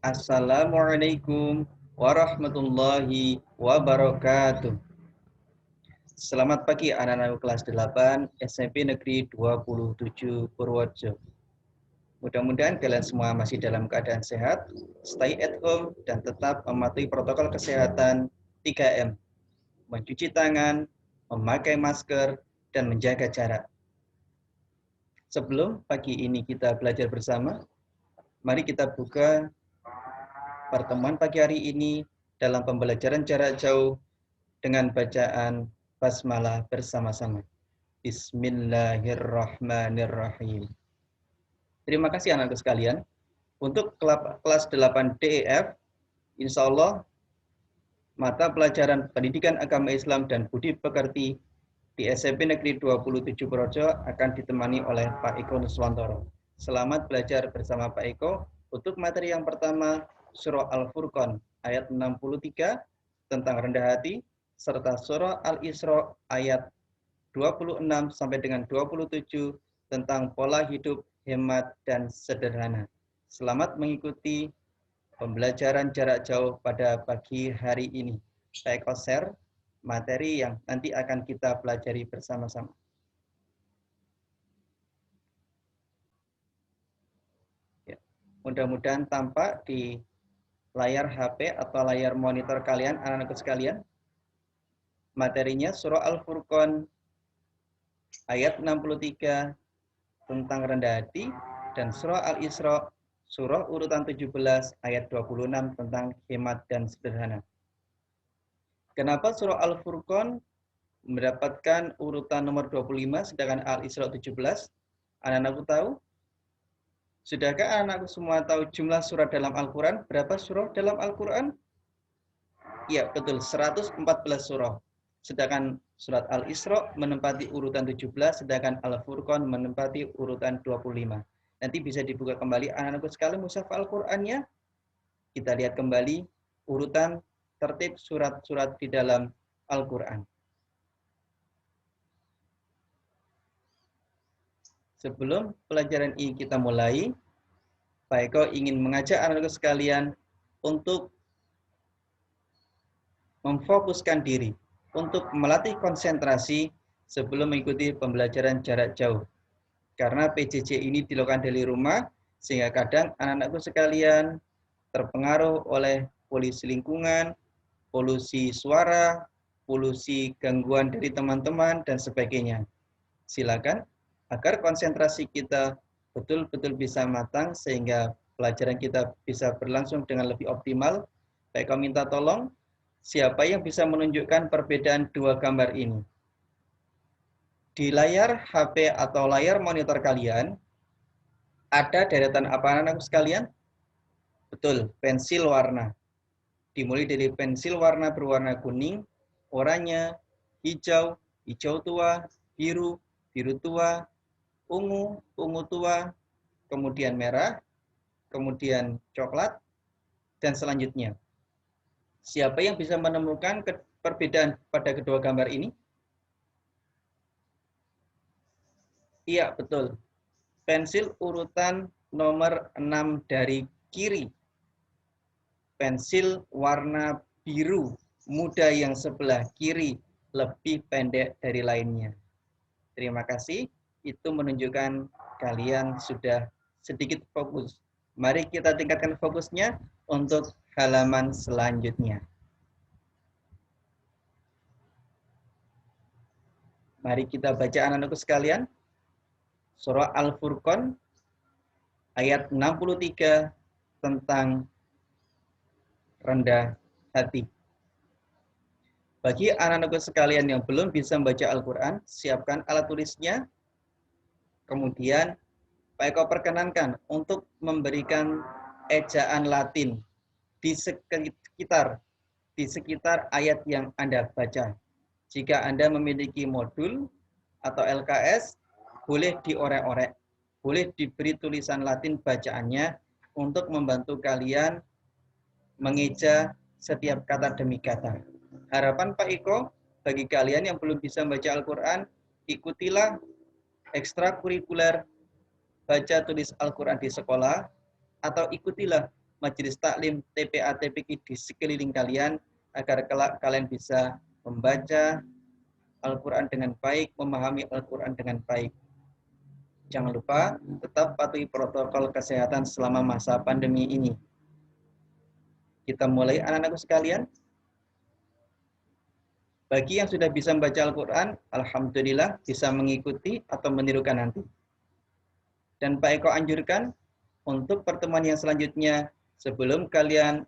Assalamualaikum warahmatullahi wabarakatuh. Selamat pagi anak-anak kelas 8 SMP Negeri 27 Purworejo. Mudah-mudahan kalian semua masih dalam keadaan sehat, stay at home, dan tetap mematuhi protokol kesehatan 3M. Mencuci tangan, memakai masker, dan menjaga jarak. Sebelum pagi ini kita belajar bersama, mari kita buka pertemuan pagi hari ini dalam pembelajaran jarak jauh dengan bacaan basmalah bersama-sama. Bismillahirrahmanirrahim. Terima kasih anak-anak sekalian. Untuk kelas 8 DEF, insya Allah mata pelajaran pendidikan agama Islam dan budi pekerti di SMP Negeri 27 Purworejo akan ditemani oleh Pak Eko Nuswantoro. Selamat belajar bersama Pak Eko. Untuk materi yang pertama, Surah Al-Furqan ayat 63 tentang rendah hati, serta Surah Al-Isra ayat 26 sampai dengan 27 tentang pola hidup hemat dan sederhana. Selamat mengikuti pembelajaran jarak jauh pada pagi hari ini. Saya share materi yang nanti akan kita pelajari bersama-sama. Ya. Mudah-mudahan tampak di layar HP atau layar monitor kalian, anak-anakku sekalian. Materinya Surah Al-Furqan ayat 63 tentang rendah hati, dan Surah Al-Isra surah urutan 17 ayat 26 tentang hemat dan sederhana. Kenapa Surah Al-Furqan mendapatkan urutan nomor 25 sedangkan Al-Isra 17? Anak-anakku tahu? Sudahkah anak-anakku semua tahu jumlah surat dalam Al-Quran? Berapa surah dalam Al-Quran? Ya, betul, 114 surah. Sedangkan surat Al-Isra menempati urutan 17, sedangkan Al-Furqan menempati urutan 25. Nanti bisa dibuka kembali anak-anakku sekalian mushaf Al-Qur'annya. Kita lihat kembali urutan tertib surat-surat di dalam Al-Qur'an. Sebelum pelajaran ini kita mulai, Pak Eko ingin mengajak anak-anak sekalian untuk memfokuskan diri, untuk melatih konsentrasi sebelum mengikuti pembelajaran jarak jauh. Karena PJJ ini dilakukan dari rumah, sehingga kadang anak-anakku sekalian terpengaruh oleh polusi lingkungan, polusi suara, polusi gangguan dari teman-teman, dan sebagainya. Silakan agar konsentrasi kita betul-betul bisa matang sehingga pelajaran kita bisa berlangsung dengan lebih optimal. Baik, kami minta tolong siapa yang bisa menunjukkan perbedaan dua gambar ini. Di layar HP atau layar monitor kalian ada deretan apa anak-anak sekalian? Betul, pensil warna. Dimulai dari pensil warna berwarna kuning, oranye, hijau, hijau tua, biru, biru tua, ungu, ungu tua, kemudian merah, kemudian coklat, dan selanjutnya. Siapa yang bisa menemukan perbedaan pada kedua gambar ini? Iya, betul. Pensil urutan nomor 6 dari kiri. Pensil warna biru muda yang sebelah kiri lebih pendek dari lainnya. Terima kasih. Itu menunjukkan kalian sudah sedikit fokus. Mari kita tingkatkan fokusnya untuk halaman selanjutnya. Mari kita baca anak-anakku sekalian. Surah Al-Furqan ayat 63 tentang rendah hati. Bagi anak-anakku sekalian yang belum bisa membaca Al-Quran, siapkan alat tulisnya. Kemudian Pak Eko perkenankan untuk memberikan ejaan Latin di sekitar ayat yang Anda baca. Jika Anda memiliki modul atau LKS, boleh diorek-orek, boleh diberi tulisan Latin bacaannya untuk membantu kalian mengeja setiap kata demi kata. Harapan Pak Eko, bagi kalian yang belum bisa membaca Al-Quran, ikutilah ekstrakurikuler baca tulis Al-Quran di sekolah, atau ikutilah majelis taklim, TPA, TPQ di sekeliling kalian, agar kelak kalian bisa membaca Al-Quran dengan baik, memahami Al-Quran dengan baik. Jangan lupa tetap patuhi protokol kesehatan selama masa pandemi ini. Kita mulai anak-anakku sekalian. Bagi yang sudah bisa membaca Al-Quran, alhamdulillah bisa mengikuti atau menirukan nanti. Dan Pak Eko anjurkan untuk pertemuan yang selanjutnya, sebelum kalian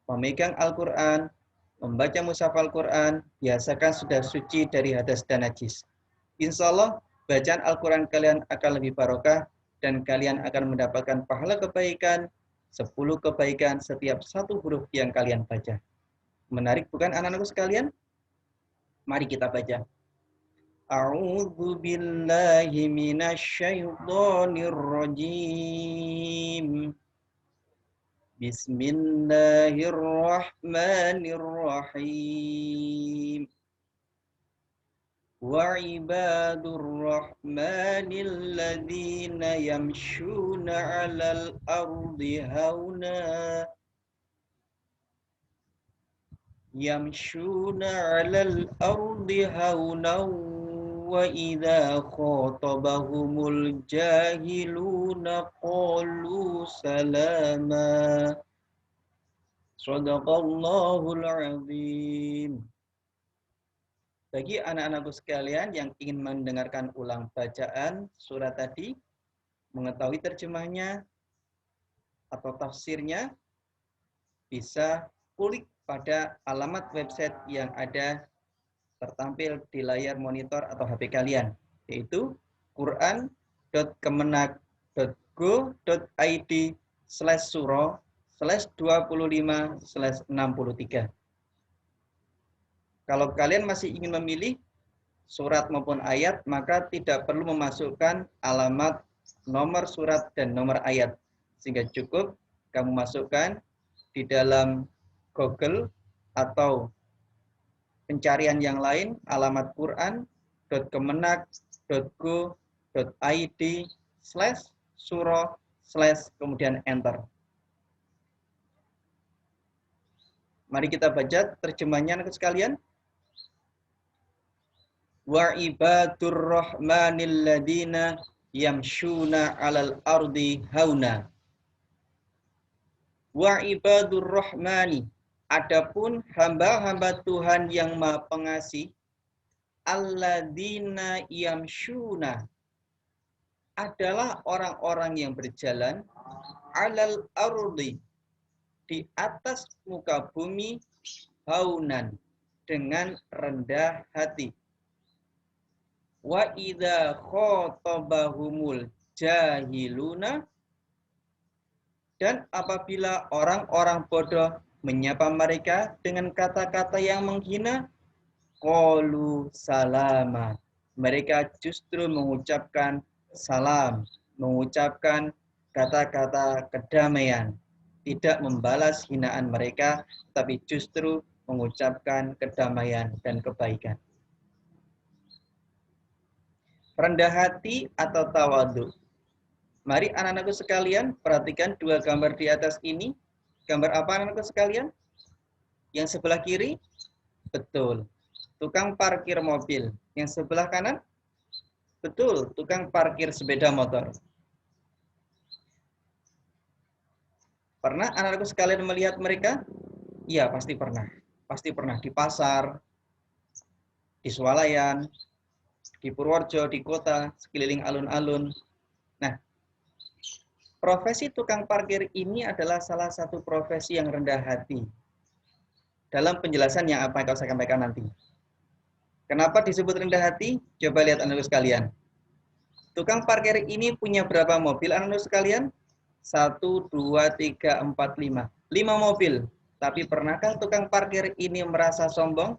memegang Al-Quran, membaca mushaf Al-Quran, biasakan sudah suci dari hadas dan najis. Insya Allah, bacaan Al-Quran kalian akan lebih barokah, dan kalian akan mendapatkan pahala kebaikan, 10 kebaikan setiap satu huruf yang kalian baca. Menarik bukan anak-anakku sekalian? Mari kita baca. A'udzu billahi minasy syaithanir rajim. Bismillahirrahmanirrahim. Wa ibadur rahmanil ladzina yamshuna 'alal ardi hauna wa idza khatabahumul jahiluna qalu salama. Shadaqallahul azim. Bagi anak-anakku sekalian yang ingin mendengarkan ulang bacaan surat tadi, mengetahui terjemahnya atau tafsirnya, bisa klik pada alamat website yang ada tertampil di layar monitor atau HP kalian, yaitu quran.kemenak.go.id/surah/25/63. Kalau kalian masih ingin memilih surat maupun ayat, maka tidak perlu memasukkan alamat, nomor surat, dan nomor ayat. Sehingga cukup kamu masukkan di dalam Google atau pencarian yang lain, alamat quran.kemenak.go.id/surah/kemudian enter. Mari kita baca terjemahnya anak sekalian. Wa ibadur rahmanil ladina yamshuna 'alal ardi hauna. Wa ibadur rahmani, adapun hamba-hamba Tuhan yang Maha Pengasih, alladzina yamshuna, adalah orang-orang yang berjalan 'alal ardi, di atas muka bumi, haunan, dengan rendah hati. Wa idza khatabahumul jahiluna, dan apabila orang-orang bodoh menyapa mereka dengan kata-kata yang menghina, qalu salama, mereka justru mengucapkan salam, mengucapkan kata-kata kedamaian, tidak membalas hinaan mereka, tapi justru mengucapkan kedamaian dan kebaikan. Rendah hati atau tawadu. Mari anak-anakku sekalian perhatikan dua gambar di atas ini. Gambar apa anak-anakku sekalian? Yang sebelah kiri? Betul, tukang parkir mobil. Yang sebelah kanan? Betul, tukang parkir sepeda motor. Pernah anak-anakku sekalian melihat mereka? Iya, pasti pernah. Pasti pernah di pasar, di swalayan, di Purworejo, di kota, sekeliling alun-alun. Nah, profesi tukang parkir ini adalah salah satu profesi yang rendah hati. Dalam penjelasan yang apa yang saya sampaikan nanti. Kenapa disebut rendah hati? Coba lihat anak-anak sekalian. Tukang parkir ini punya berapa mobil anak-anak sekalian? 1, 2, 3, 4, 5. 5 mobil. Tapi pernahkah tukang parkir ini merasa sombong?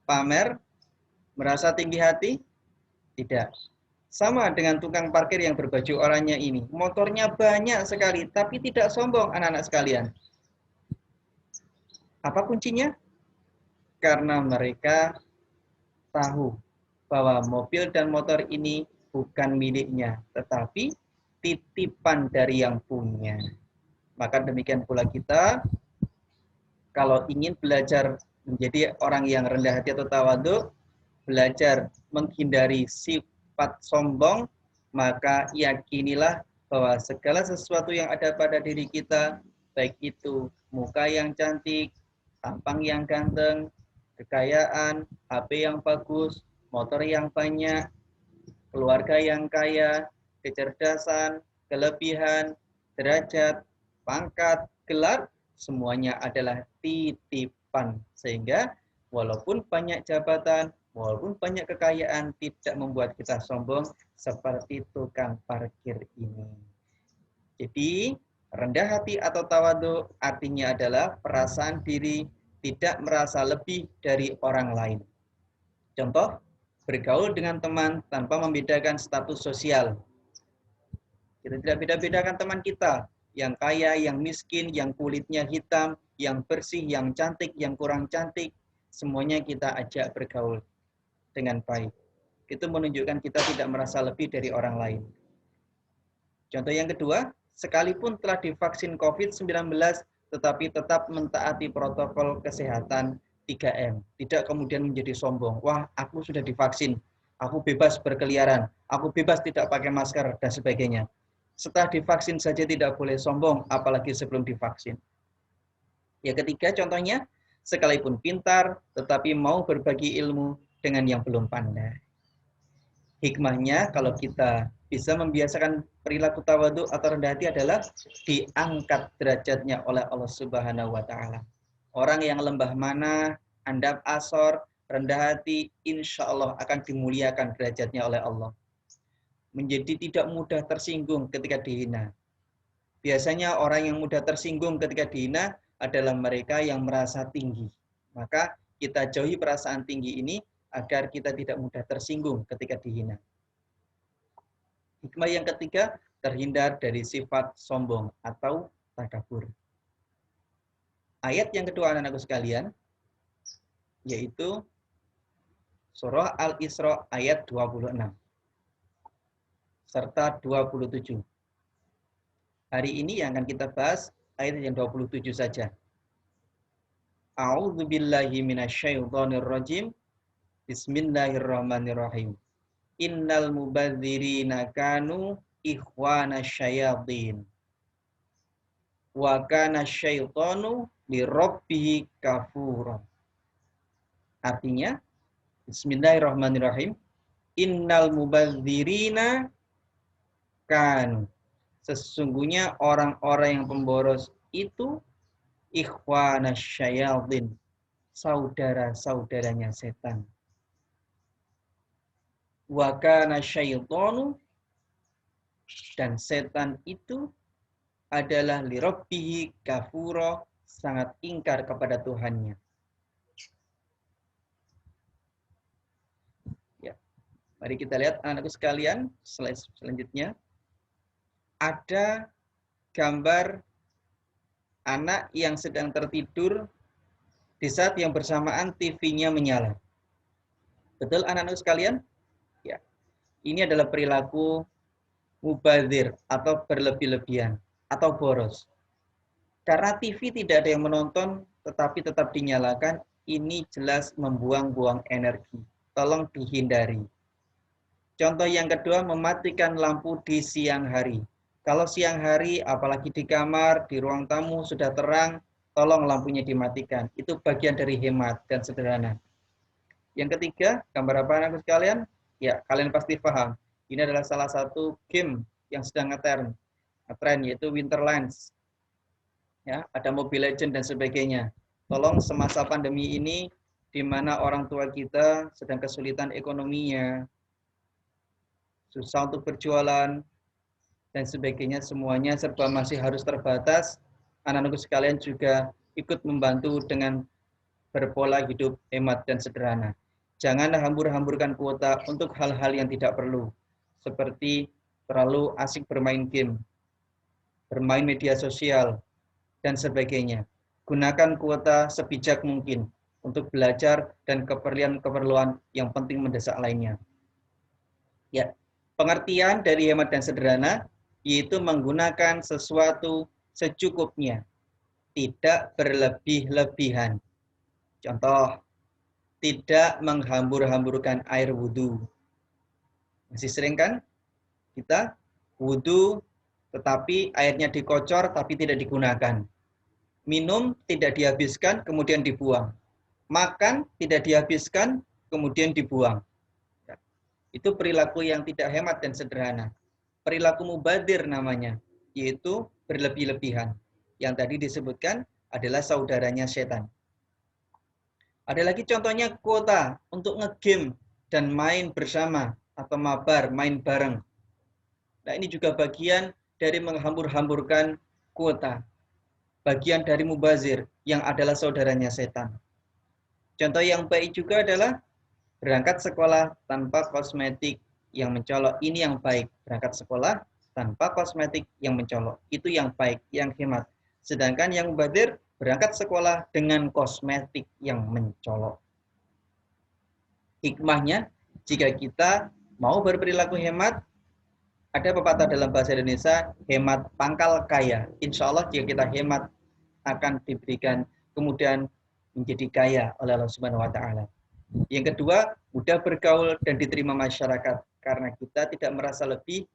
Pamer? Merasa tinggi hati? Tidak. Sama dengan tukang parkir yang berbaju oranye ini. Motornya banyak sekali, tapi tidak sombong anak-anak sekalian. Apa kuncinya? Karena mereka tahu bahwa mobil dan motor ini bukan miliknya, tetapi titipan dari yang punya. Maka demikian pula kita, kalau ingin belajar menjadi orang yang rendah hati atau tawadhu, belajar menghindari sifat sombong, maka yakinilah bahwa segala sesuatu yang ada pada diri kita, baik itu muka yang cantik, tampang yang ganteng, kekayaan, HP yang bagus, motor yang banyak, keluarga yang kaya, kecerdasan, kelebihan, derajat, pangkat, gelar, semuanya adalah titipan. Sehingga walaupun banyak jabatan, walaupun banyak kekayaan, tidak membuat kita sombong seperti tukang parkir ini. Jadi, rendah hati atau tawadhu artinya adalah perasaan diri tidak merasa lebih dari orang lain. Contoh, bergaul dengan teman tanpa membedakan status sosial. Kita tidak beda-bedakan teman kita, yang kaya, yang miskin, yang kulitnya hitam, yang bersih, yang cantik, yang kurang cantik, semuanya kita ajak bergaul dengan baik. Itu menunjukkan kita tidak merasa lebih dari orang lain. Contoh yang kedua, sekalipun telah divaksin COVID-19, tetapi tetap mentaati protokol kesehatan 3M. Tidak kemudian menjadi sombong. Wah, aku sudah divaksin. Aku bebas berkeliaran. Aku bebas tidak pakai masker, dan sebagainya. Setelah divaksin saja tidak boleh sombong, apalagi sebelum divaksin. Yang ketiga, contohnya, sekalipun pintar, tetapi mau berbagi ilmu dengan yang belum pandai. Hikmahnya, kalau kita bisa membiasakan perilaku tawadhu atau rendah hati adalah diangkat derajatnya oleh Allah Subhanahu wa Ta'ala. Orang yang lembah mana, andap asor, rendah hati, insya Allah akan dimuliakan derajatnya oleh Allah. Menjadi tidak mudah tersinggung ketika dihina. Biasanya orang yang mudah tersinggung ketika dihina adalah mereka yang merasa tinggi. Maka kita jauhi perasaan tinggi ini agar kita tidak mudah tersinggung ketika dihina. Hikmah yang ketiga, terhindar dari sifat sombong atau takabur. Ayat yang kedua anak-anakku sekalian, yaitu surah Al-Isra ayat 26 serta 27. Hari ini yang akan kita bahas ayat yang 27 saja. A'udzubillahi minasyaitonirrajim. Bismillahirrahmanirrahim. Innal mubadzirina kanu ikhwana syayatin. Wa kana syaitanu lirabbihi kafura. Artinya, Bismillahirrahmanirrahim. Innal mubadzirina kanu. Sesungguhnya orang-orang yang pemboros itu ikhwana syayatin. Saudara-saudaranya setan. Wa kana syaitanu, dan setan itu adalah lirabbihi kafura, sangat ingkar kepada Tuhannya. Ya. Mari kita lihat anak-anakku sekalian, slide selanjutnya. Ada gambar anak yang sedang tertidur di saat yang bersamaan TV-nya menyala. Betul anak-anakku sekalian? Ya. Ini adalah perilaku mubadzir atau berlebih-lebihan atau boros. Karena TV tidak ada yang menonton tetapi tetap dinyalakan, ini jelas membuang-buang energi. Tolong dihindari. Contoh yang kedua, mematikan lampu di siang hari. Kalau siang hari, apalagi di kamar, di ruang tamu sudah terang, tolong lampunya dimatikan. Itu bagian dari hemat dan sederhana. Yang ketiga, gambar apa anak sekalian? Ya, kalian pasti paham. Ini adalah salah satu game yang sedang ngetren, yaitu Winterlands. Ya, ada Mobile Legends dan sebagainya. Tolong semasa pandemi ini, di mana orang tua kita sedang kesulitan ekonominya, susah untuk berjualan, dan sebagainya, semuanya serba masih harus terbatas. Anak-anakku sekalian juga ikut membantu dengan berpola hidup hemat dan sederhana. Jangan hambur-hamburkan kuota untuk hal-hal yang tidak perlu, seperti terlalu asik bermain game, bermain media sosial, dan sebagainya. Gunakan kuota sebijak mungkin untuk belajar dan keperluan-keperluan yang penting mendesak lainnya. Ya, pengertian dari hemat dan sederhana yaitu menggunakan sesuatu secukupnya, tidak berlebih-lebihan. Contoh, tidak menghambur-hamburkan air wudhu. Masih sering kan kita wudhu tetapi airnya dikocor tapi tidak digunakan. Minum tidak dihabiskan kemudian dibuang. Makan tidak dihabiskan kemudian dibuang. Itu perilaku yang tidak hemat dan sederhana. Perilaku mubadir namanya, yaitu berlebih-lebihan. Yang tadi disebutkan adalah saudaranya setan. Ada lagi contohnya kuota untuk ngegame dan main bersama atau mabar, main bareng. Nah, ini juga bagian dari menghambur-hamburkan kuota. Bagian dari mubazir yang adalah saudaranya setan. Contoh yang baik juga adalah berangkat sekolah tanpa kosmetik yang mencolok. Ini yang baik. Berangkat sekolah tanpa kosmetik yang mencolok. Itu yang baik, yang hemat. Sedangkan yang mubazir berangkat sekolah dengan kosmetik yang mencolok. Hikmahnya, jika kita mau berperilaku hemat, ada pepatah dalam bahasa Indonesia, hemat pangkal kaya. Insya Allah jika kita hemat, akan diberikan kemudian menjadi kaya oleh Allah Subhanahu wa Ta'ala. Yang kedua, mudah bergaul dan diterima masyarakat karena kita tidak merasa lebih,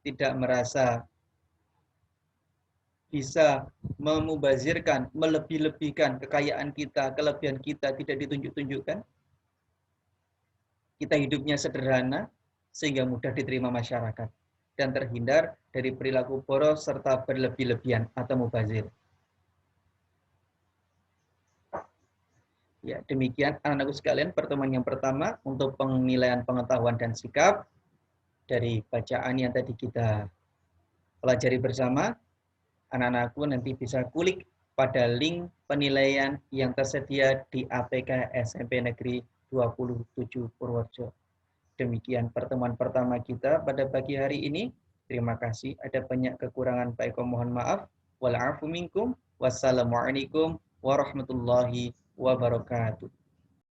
tidak merasa bisa memubazirkan, melebih-lebihkan kekayaan kita, kelebihan kita tidak ditunjuk-tunjukkan. Kita hidupnya sederhana sehingga mudah diterima masyarakat dan terhindar dari perilaku boros serta berlebih-lebihan atau mubazir. Ya, demikian anak-anakku sekalian pertemuan yang pertama untuk penilaian pengetahuan dan sikap dari bacaan yang tadi kita pelajari bersama. Anak-anakku nanti bisa kulik pada link penilaian yang tersedia di APK SMP Negeri 27 Purworejo. Demikian pertemuan pertama kita pada pagi hari ini. Terima kasih. Ada banyak kekurangan, baik mohon maaf. Wal afu minkum. Wassalamualaikum warahmatullahi wabarakatuh.